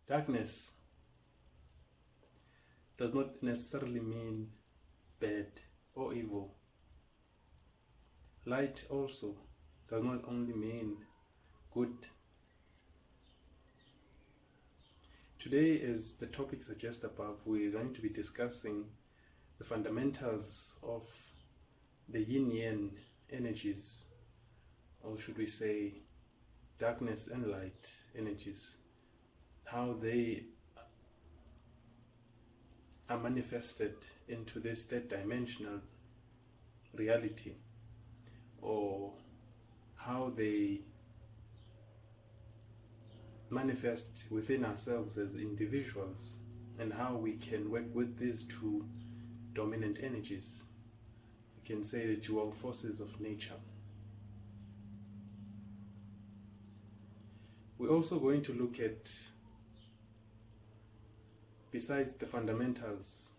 Darkness does not necessarily mean bad or evil. Light also does not only mean good. Today, as the topic suggests above, we're going to be discussing the fundamentals of the Yin-Yang energies, or should we say darkness and light energies, how they are manifested into this third dimensional reality, or how they manifest within ourselves as individuals, and how we can work with these two dominant energies. We can say the dual forces of nature. We're also going to look at, besides the fundamentals,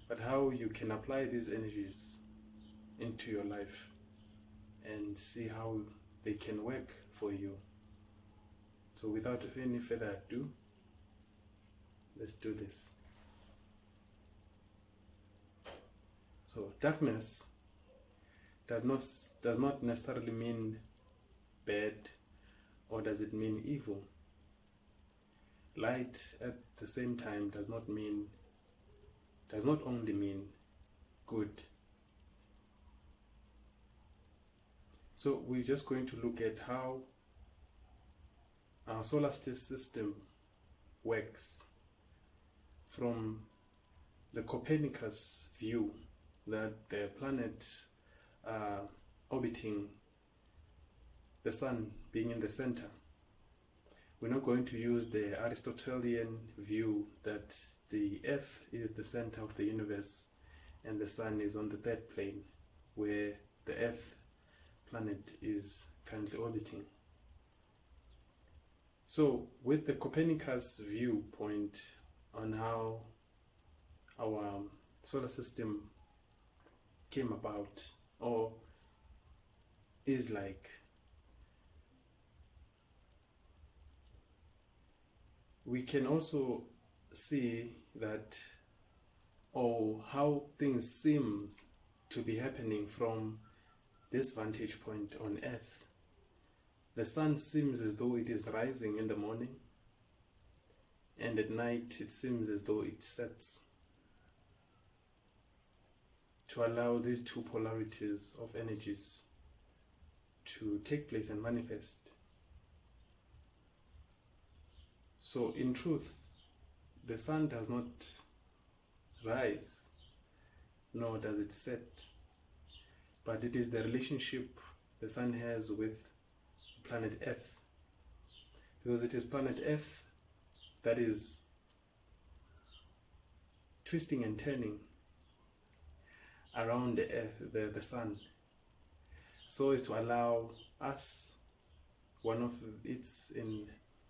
but how you can apply these energies into your life and see how they can work for you. So without any further ado, let's do this. So darkness does not necessarily mean bad, or does it mean evil. Light at the same time does not only mean good. So we're just going to look at how our solar system works from the Copernicus view, that the planets are orbiting the sun being in the center. We're not going to use the Aristotelian view that the earth is the center of the universe and the sun is on the third plane where the earth planet is currently orbiting. So with the Copernicus viewpoint on how our solar system came about or is like, we can also see that, or how things seem to be happening from this vantage point on Earth. The sun seems as though it is rising in the morning, and at night it seems as though it sets, to allow these two polarities of energies to take place and manifest. So in truth, the sun does not rise, nor does it set, but it is the relationship the sun has with planet Earth, because it is planet Earth that is twisting and turning around the Earth, the sun, so as to allow us, one of its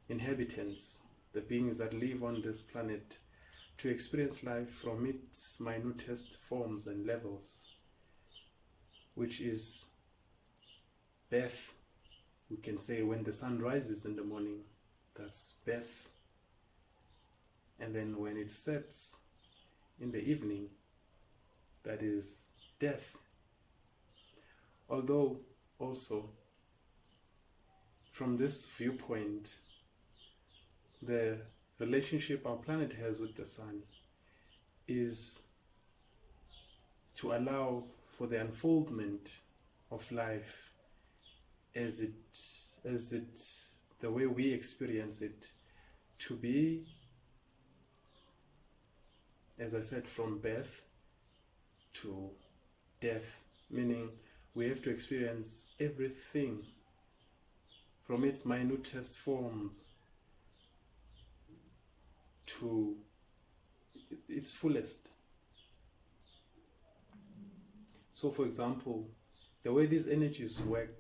inhabitants, the beings that live on this planet, to experience life from its minutest forms and levels, which is birth. We can say when the sun rises in the morning, that's birth, and then when it sets in the evening, that is death. Although also from this viewpoint, the relationship our planet has with the sun is to allow for the unfoldment of life as the way we experience it, to be, as I said, from birth to death, meaning we have to experience everything from its minutest form to its fullest. So for example, the way these energies work,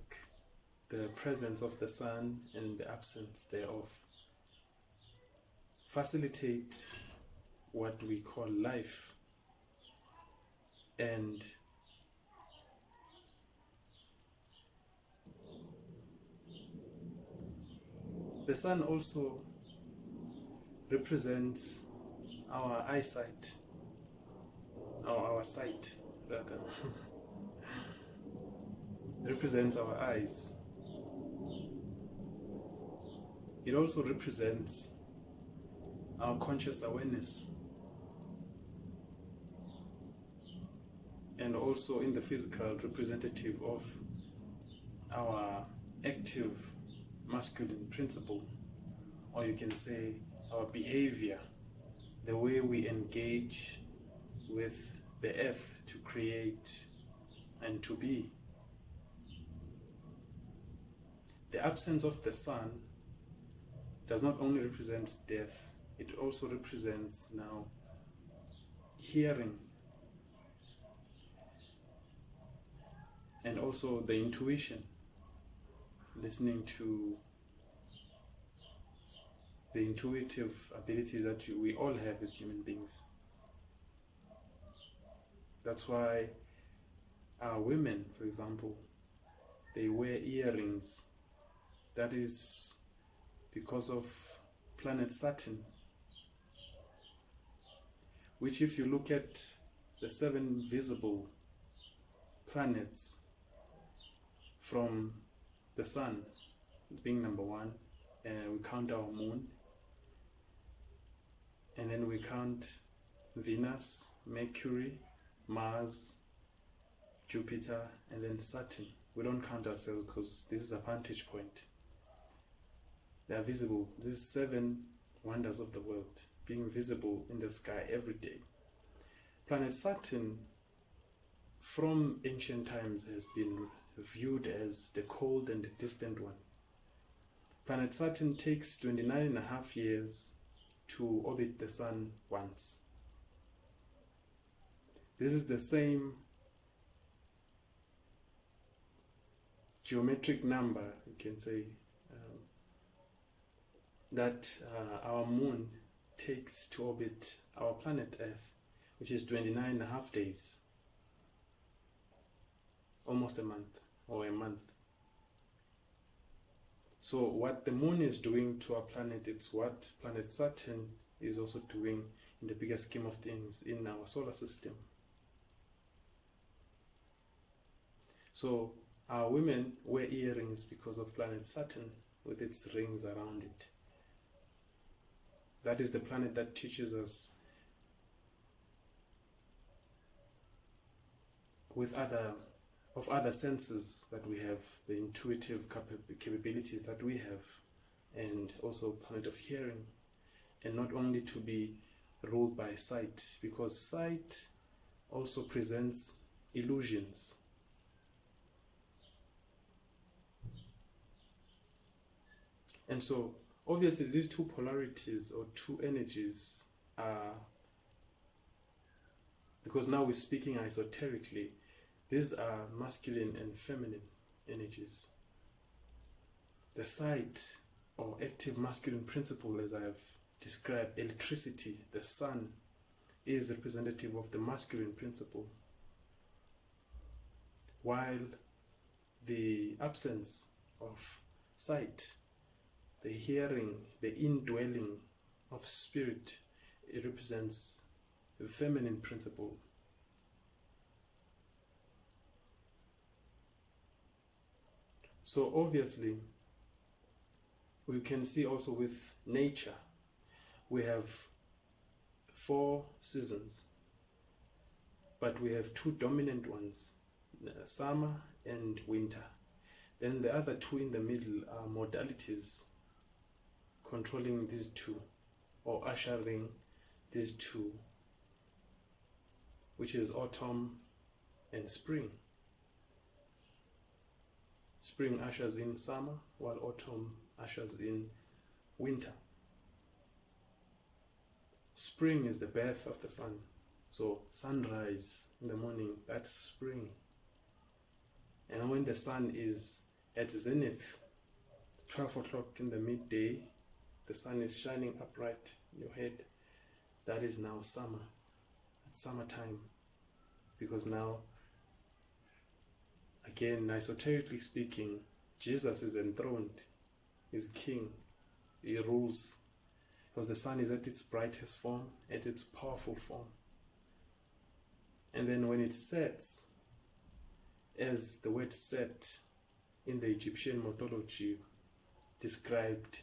the presence of the sun and the absence thereof, facilitate what we call life. And the sun also represents our eyesight, our sight rather. Represents our eyes. It also represents our conscious awareness, and also in the physical representative of our active masculine principle, or you can say our behavior, the way we engage with the earth to create and to be. The absence of the sun does not only represent death, it also represents now hearing, and also the intuition, listening to the intuitive abilities that we all have as human beings. That's why women, for example, they wear earrings. That is because of planet Saturn, which, if you look at the 7 visible planets from the sun being number 1, and we count our moon, and then we count Venus, Mercury, Mars, Jupiter, and then Saturn. We don't count ourselves because this is a vantage point. They are visible. These 7 wonders of the world being visible in the sky every day. Planet Saturn from ancient times has been viewed as the cold and the distant one. Planet Saturn takes 29.5 years to orbit the sun once. This is the same geometric number, you can say, that our moon takes to orbit our planet Earth, which is 29.5 days, almost a month, or a month. So what the moon is doing to our planet, it's what planet Saturn is also doing in the bigger scheme of things in our solar system. So our women wear earrings because of planet Saturn with its rings around it. That is the planet that teaches us with other senses that we have, the intuitive capabilities that we have, and also planet of hearing, and not only to be ruled by sight, because sight also presents illusions. And so obviously these 2 polarities or 2 energies are, because now we're speaking esoterically, these are masculine and feminine energies. The sight or active masculine principle, as I have described, electricity, the sun, is representative of the masculine principle, while the absence of sight, the hearing, the indwelling of spirit, it represents the feminine principle. So obviously, we can see also with nature, we have 4 seasons, but we have 2 dominant ones, summer and winter. Then the other 2 in the middle are modalities controlling these 2, or ushering these 2, which is autumn and spring. Spring ushers in summer, while autumn ushers in winter. Spring is the birth of the sun. So sunrise in the morning, that's spring. And when the sun is at zenith, 12 o'clock in the midday, the sun is shining upright in your head, that is now summer. It's summertime, because now, again, esoterically speaking, Jesus is enthroned, he's king, he rules because the sun is at its brightest form, at its powerful form. And then when it sets, as the word set in the Egyptian mythology described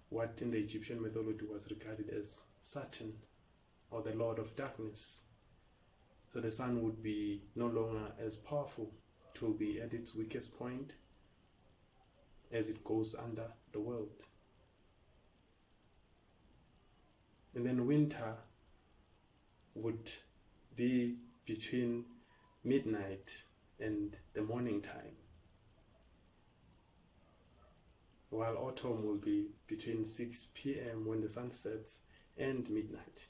what in the Egyptian mythology was regarded as Satan, or the Lord of Darkness. So the sun would be no longer as powerful, it will be at its weakest point as it goes under the world. And then winter would be between midnight and the morning time, while autumn will be between 6 p.m. when the sun sets and midnight.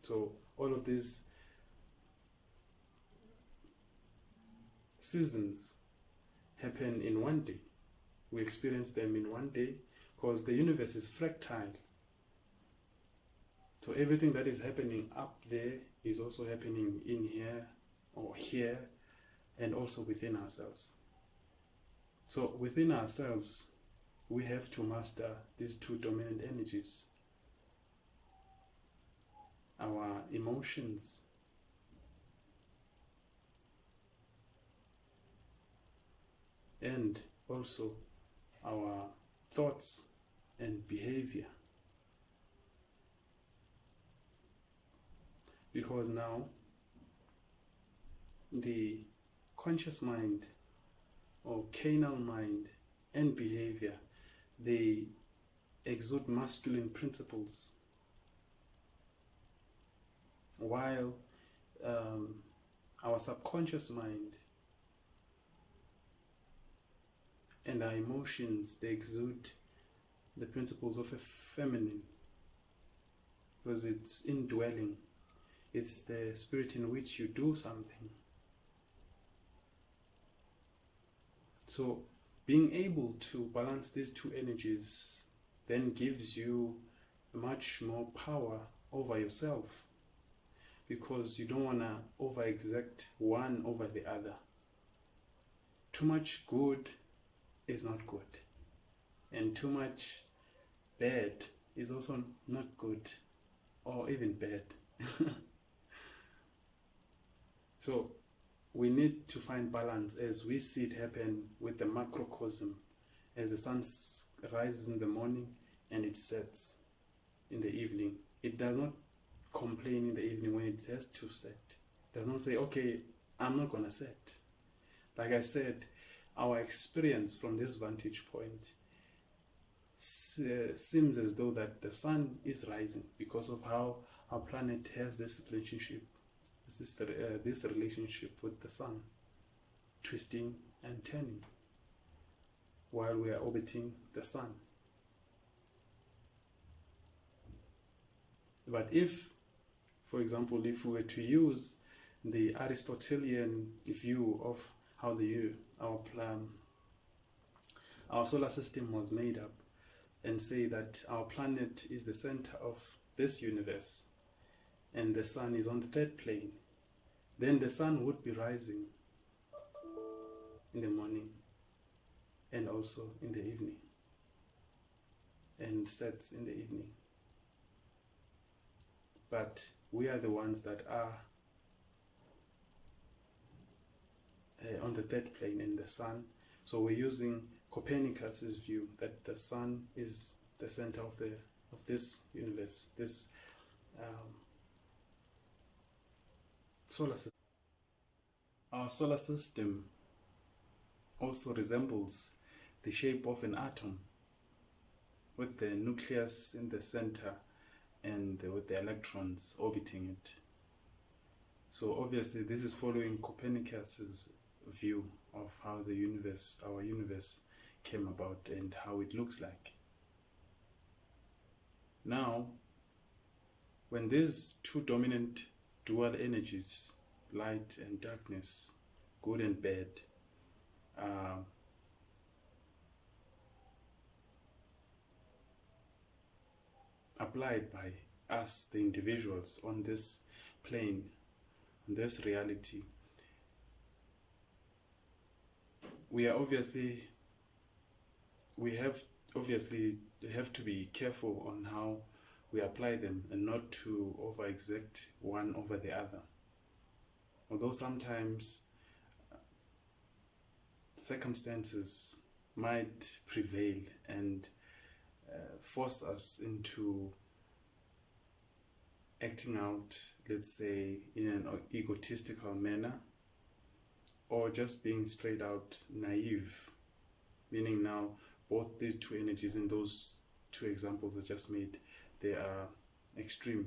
So all of these seasons happen in one day. We experience them in one day because the universe is fractile. So everything that is happening up there is also happening in here or here, and also within ourselves. So within ourselves, we have to master these two dominant energies, our emotions and also our thoughts and behavior. Because now the conscious mind or carnal mind and behavior, they exude masculine principles, while our subconscious mind and our emotions, they exude the principles of a feminine, because it's indwelling. It's the spirit in which you do something. So being able to balance these two energies then gives you much more power over yourself, because you don't want to overexert one over the other. Too much good is not good, and too much bad is also not good, or even bad. So we need to find balance as we see it happen with the macrocosm, as the sun rises in the morning and it sets in the evening. It does not complain in the evening when it has to set. It does not say, okay, I'm not going to set. Like I said, our experience from this vantage point seems as though that the sun is rising because of how our planet has this relationship. This relationship with the sun, twisting and turning while we are orbiting the sun. But if, for example, if we were to use the Aristotelian view of how our solar system was made up, and say that our planet is the center of this universe and the sun is on the third plane, then the sun would be rising in the morning and also in the evening, and sets in the evening. But we are the ones that are on the third plane in the sun. So we're using Copernicus's view that the sun is the center of this universe, this solar system. Our solar system also resembles the shape of an atom, with the nucleus in the center and with the electrons orbiting it. So obviously this is following Copernicus's view of how the universe, our universe, came about and how it looks like. Now, when these two dominant dual energies, light and darkness, good and bad, applied by us, the individuals, on this plane, on this reality, we have obviously we have to be careful on how we apply them and not to overexert one over the other. Although sometimes circumstances might prevail and force us into acting out, let's say, in an egotistical manner, or just being straight out naive, meaning now both these two energies in those two examples I just made, they are extreme.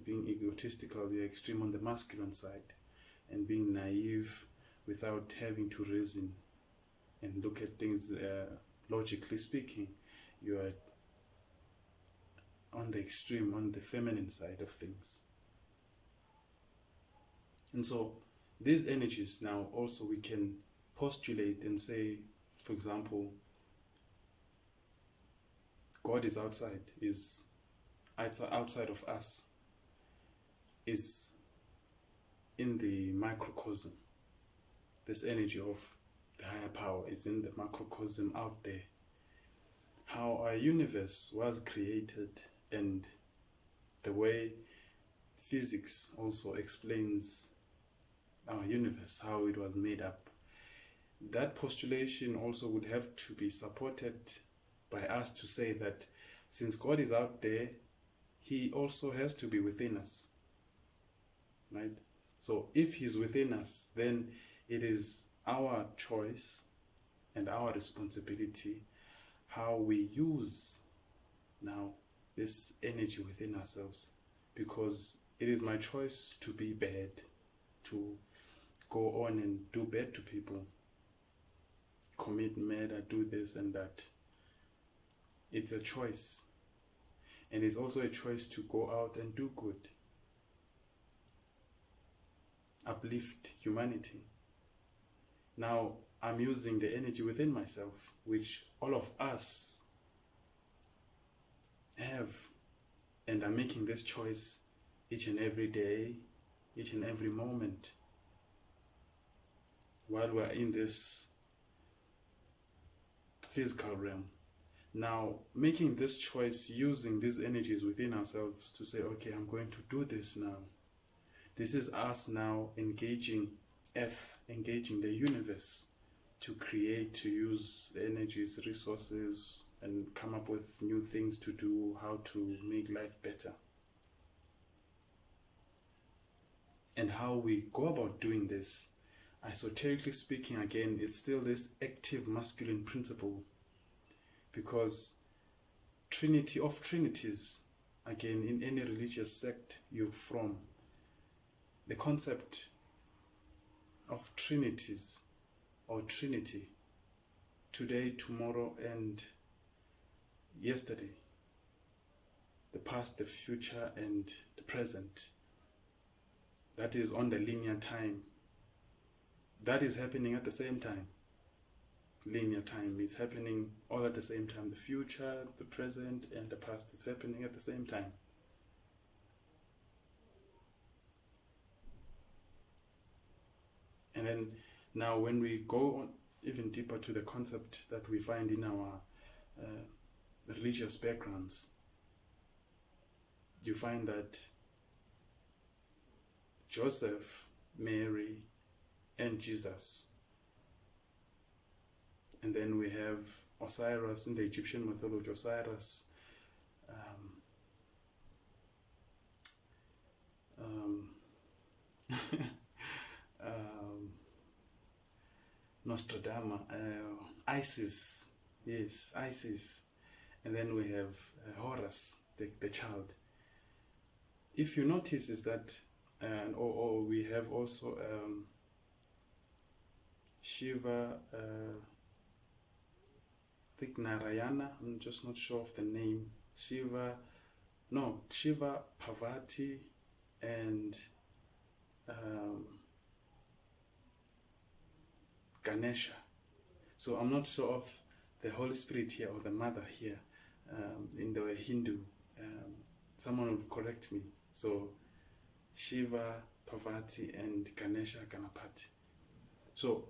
Being egotistical, you're extreme on the masculine side, and being naive without having to reason and look at things logically speaking, you are on the extreme, on the feminine side of things. And so these energies now also we can postulate and say, for example, God is outside of us, is in the microcosm. This energy of the higher power is in the macrocosm out there. How our universe was created and the way physics also explains our universe, how it was made up. That postulation also would have to be supported by us to say that since God is out there, he also has to be within us, right? So if he's within us, then it is our choice and our responsibility how we use now this energy within ourselves, because it is my choice to be bad, to go on and do bad to people, commit murder, do this and that. It's a choice, and it's also a choice to go out and do good, uplift humanity. Now I'm using the energy within myself, which all of us have, and I'm making this choice each and every day, each and every moment while we're in this physical realm. Now making this choice using these energies within ourselves to say, okay, I'm going to do this now. This is us now engaging Earth, engaging the universe to create, to use the energies, resources, and come up with new things to do, how to make life better. And how we go about doing this, esoterically speaking, again, it's still this active masculine principle, because Trinity of Trinities, again, in any religious sect you're from, the concept of Trinities or Trinity, today, tomorrow, and yesterday, the past, the future, and the present, that is on the linear time. That is happening at the same time. Linear time is happening all at the same time. The future, the present, and the past is happening at the same time. And then now when we go on even deeper to the concept that we find in our religious backgrounds, you find that Joseph, Mary, and Jesus. And then we have Osiris in the Egyptian mythology, Osiris, Nostradamus, Isis, yes, Isis. And then we have Horus, the child. If you notice is that, or we have also Shiva, I think Narayana, I'm just not sure of the name. Shiva, Parvati, and Ganesha. So I'm not sure of the Holy Spirit here or the Mother here in the Hindu. Someone will correct me. So Shiva, Parvati, and Ganesha, Ganapati. So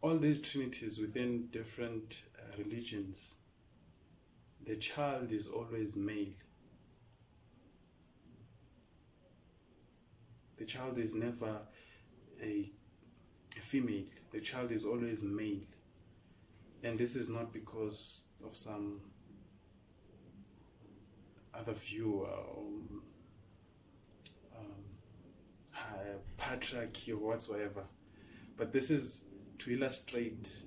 all these trinities within different religions the child is always male. The child is never a female. The child is always male. And this is not because of some other view or patriarchy or whatsoever. But this is to illustrate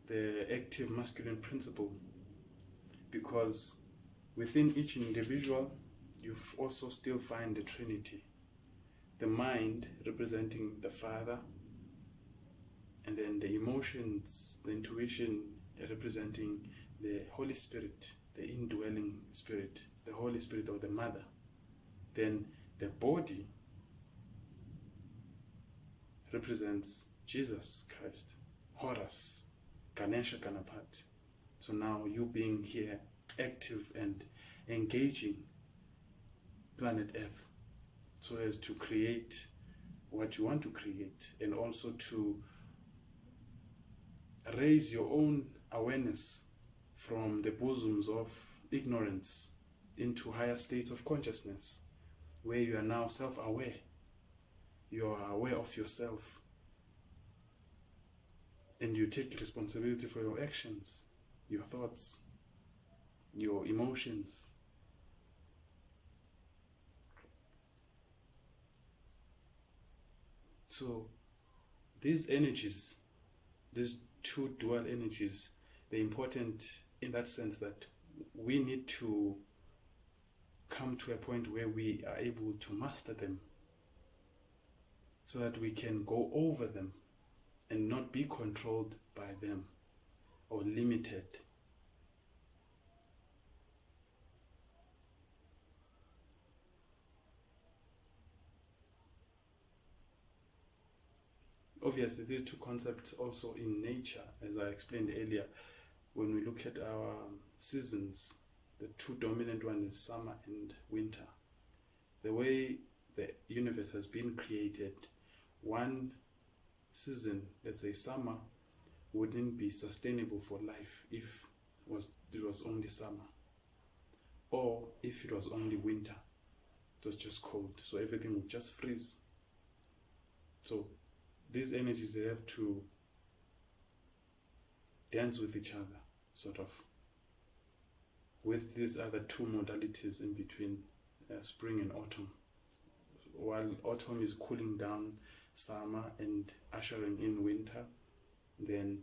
the active masculine principle, because within each individual you also still find the Trinity. The mind representing the Father, and then the emotions, the intuition representing the Holy Spirit, the indwelling Spirit, the Holy Spirit of the Mother. Then the body represents Jesus Christ, Horus, Ganesha Ganapati. So now you being here, active and engaging planet Earth, so as to create what you want to create, and also to raise your own awareness from the bosoms of ignorance into higher states of consciousness, where you are now self-aware. You are aware of yourself, and you take responsibility for your actions, your thoughts, your emotions. So these energies, these two dual energies, they're important in that sense that we need to come to a point where we are able to master them, so that we can go over them and not be controlled by them or limited. Obviously, these two concepts also in nature, as I explained earlier, when we look at our seasons, the two dominant ones is summer and winter. The way the universe has been created, one season, let's say summer, wouldn't be sustainable for life if it was only summer, or if it was only winter. It was just cold, so everything would just freeze. So these energies, they have to dance with each other, sort of, with these other two modalities in between, spring and autumn. While autumn is cooling down summer and ushering in winter, then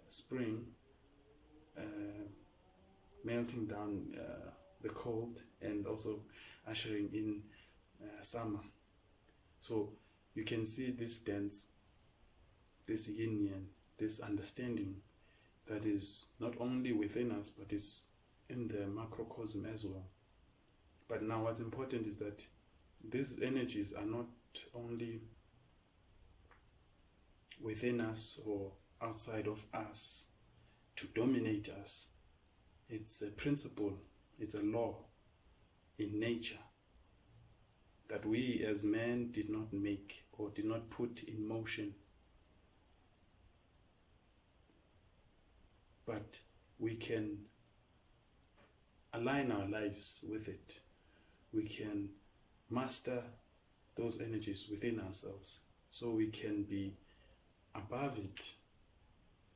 spring melting down the cold and also ushering in summer. So you can see this dance, this yin-yang, this understanding that is not only within us, but is in the macrocosm as well. But now what's important is that these energies are not only within us or outside of us to dominate us. It's a principle, it's a law in nature that we as men did not make or did not put in motion. But we can align our lives with it. We can master those energies within ourselves, so we can be above it,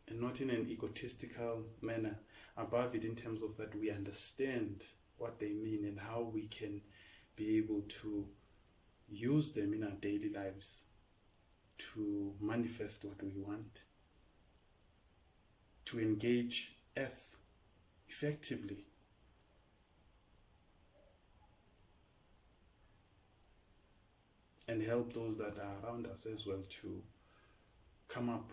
and not in an egotistical manner, above it in terms of that we understand what they mean and how we can be able to use them in our daily lives to manifest what we want, to engage Earth effectively. And help those that are around us as well to come up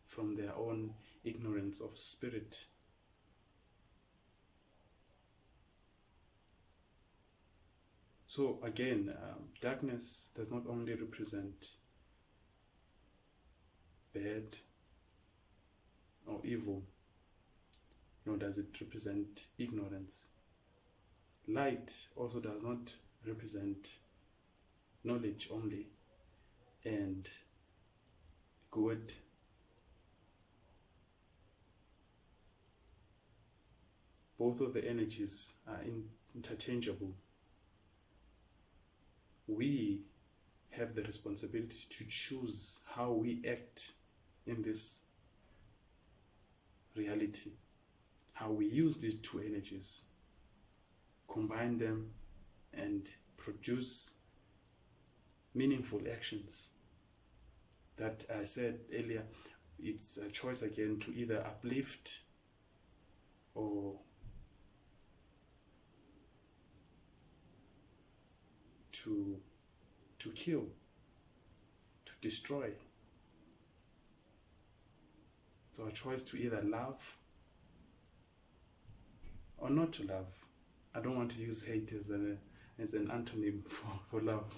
from their own ignorance of spirit. So again, darkness does not only represent bad or evil, nor does it represent ignorance. Light also does not represent knowledge only and good. both of the energies are interchangeable. We have the responsibility to choose how we act in this reality, how we use these two energies, combine them and produce meaningful actions. That I said earlier, it's a choice again to either uplift or to kill, to destroy. So a choice to either love or not to love. I don't want to use hate as an antonym for love.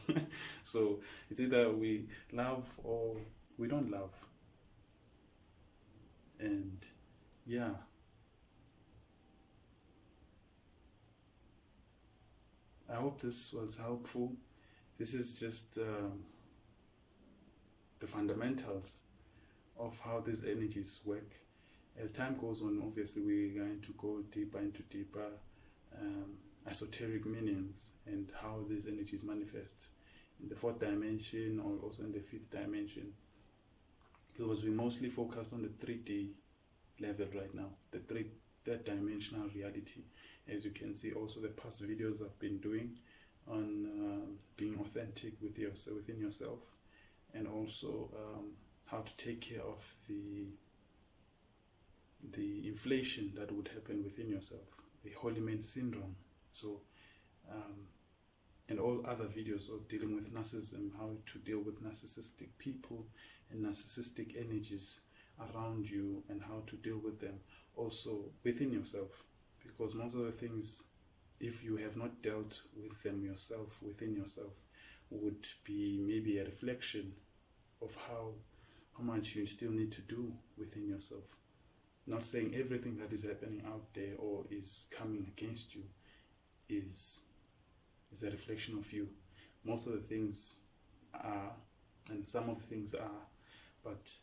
So it's either we love or we don't love. And yeah, I hope this was helpful. This is just the fundamentals of how these energies work. As time goes on, obviously we're going to go deeper into deeper esoteric meanings and how these energies manifest in the fourth dimension or also in the fifth dimension, because we mostly focus on the 3D level right now, the third dimensional reality. As you can see, also the past videos I've been doing on being authentic within yourself, and also how to take care of the inflation that would happen within yourself, the holy man syndrome. So and all other videos of dealing with narcissism, how to deal with narcissistic people and narcissistic energies around you, and how to deal with them also within yourself. Because most of the things, if you have not dealt with them yourself, within yourself, would be maybe a reflection of how much you still need to do within yourself. Not saying everything that is happening out there or is coming against you is a reflection of you. Most of the things are, and some of the things are, but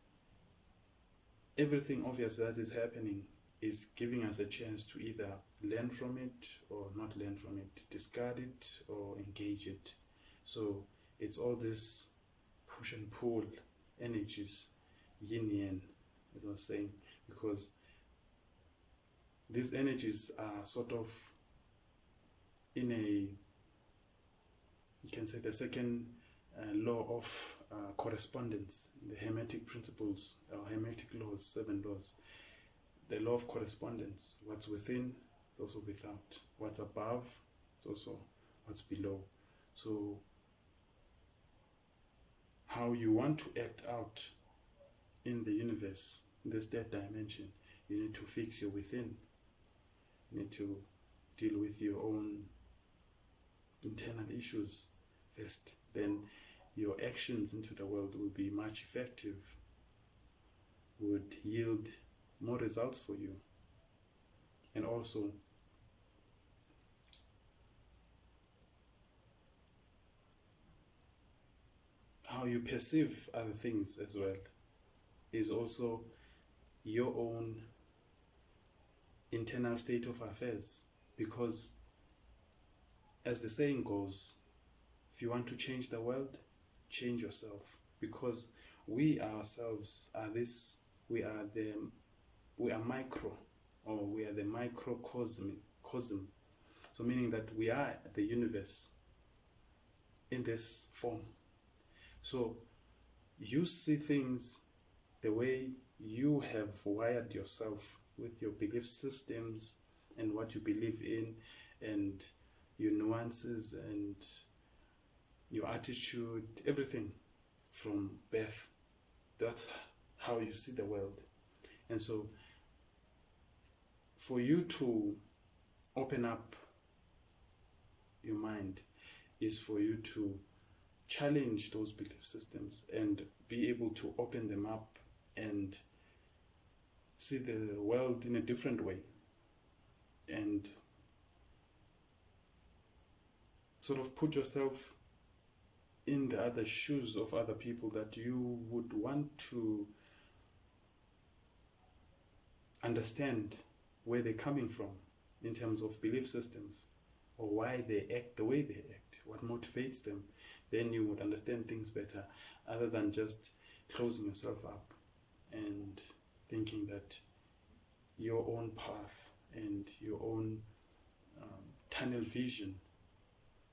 everything obviously that is happening is giving us a chance to either learn from it or not learn from it, discard it or engage it. So it's all this push and pull energies, yin-yang, as I was saying, because these energies are sort of in a, you can say, the second law of correspondence, the Hermetic principles, or Hermetic laws, 7 laws. The law of correspondence, what's within is also without, what's above is also what's below. So how you want to act out in the universe, in this third dimension, you need to fix your within. You need to deal with your own internal issues first. Then your actions into the world will be much effective, would yield more results for you. And also how you perceive other things as well is also your own internal state of affairs. Because as the saying goes, if you want to change the world, change yourself. Because we ourselves are this, we are micro, or we are the microcosm. So meaning that we are the universe in this form. So you see things the way you have wired yourself with your belief systems and what you believe in, and your nuances and your attitude, everything from birth. That's how you see the world. And so for you to open up your mind is for you to challenge those belief systems and be able to open them up and see the world in a different way, and sort of put yourself in the other shoes of other people that you would want to understand where they're coming from. in terms of belief systems, or why they act the way they act, what motivates them, then you would understand things better, other than just closing yourself up and thinking that your own path and your own tunnel vision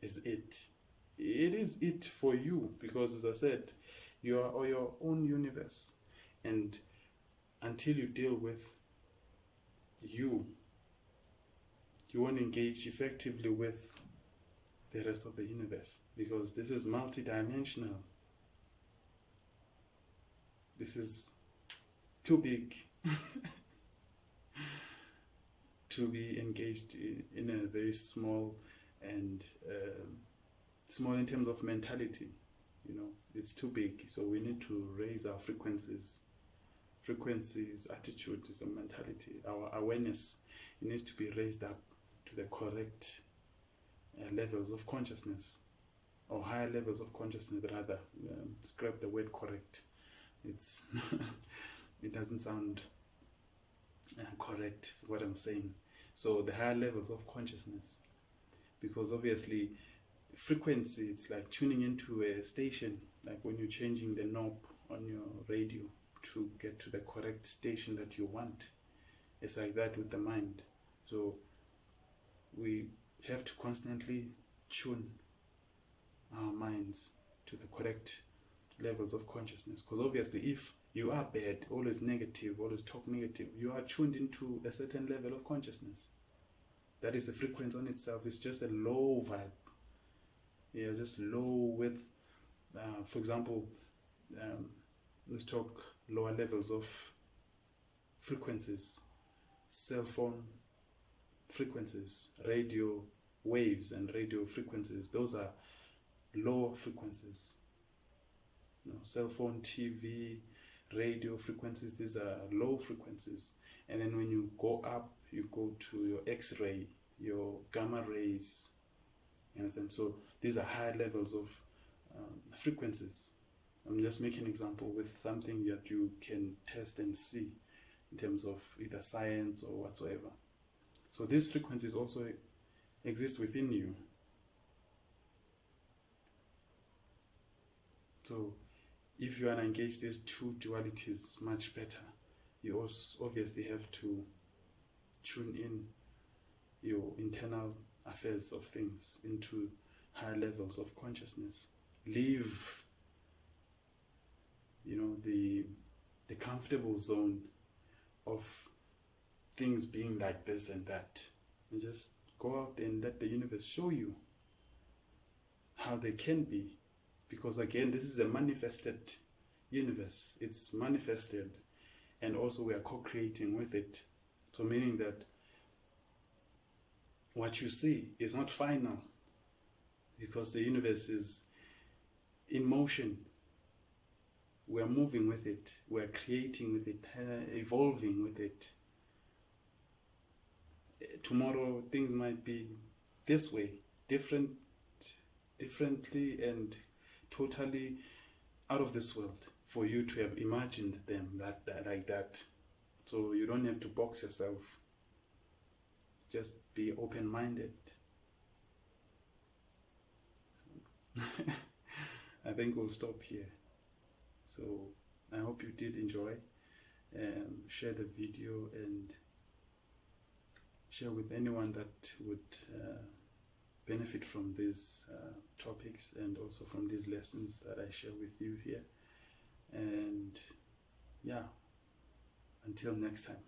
is it. It is it for you, because as I said, you are your own universe, and until you deal with you won't engage effectively with the rest of the universe, because this is multidimensional. This is too big to be engaged in a very small, and small in terms of mentality. It's too big. So we need to raise our frequencies, attitudes, and mentality. Our awareness, it needs to be raised up to the correct levels of consciousness, or higher levels of consciousness rather. Scrap the word correct. It's it doesn't sound correct for what I'm saying. So the higher levels of consciousness, because obviously frequency, it's like tuning into a station, like when you're changing the knob on your radio to get to the correct station that you want. It's like that with the mind. So we have to constantly tune our minds to the correct levels of consciousness, because obviously if you are bad, always negative, always talk negative, you are tuned into a certain level of consciousness. That is the frequency on itself. It's just a low vibe. Yeah, just low with, for example, let's talk lower levels of frequencies, cell phone frequencies, radio waves and radio frequencies. Those are low frequencies. Cell phone, TV, radio frequencies, these are low frequencies. And then when you go up, you go to your X-ray, your gamma rays. You understand? So these are higher levels of frequencies. I'm just making an example with something that you can test and see in terms of either science or whatsoever. So these frequencies also exist within you. So if you want to engage these two dualities much better, you also obviously have to tune in your internal affairs of things into higher levels of consciousness. Leave the comfortable zone of things being like this and that, and just go out and let the universe show you how they can be. Because again, this is a manifested universe. It's manifested, and also we are co-creating with it. So meaning that what you see is not final, because the universe is in motion. We are moving with it, we are creating with it, evolving with it. Tomorrow things might be this way, differently and totally out of this world for you to have imagined them like that. So you don't have to box yourself. Just be open-minded. I think we'll stop here. So I hope you did enjoy. Share the video and share with anyone that would benefit from these topics, and also from these lessons that I share with you here. And yeah, until next time.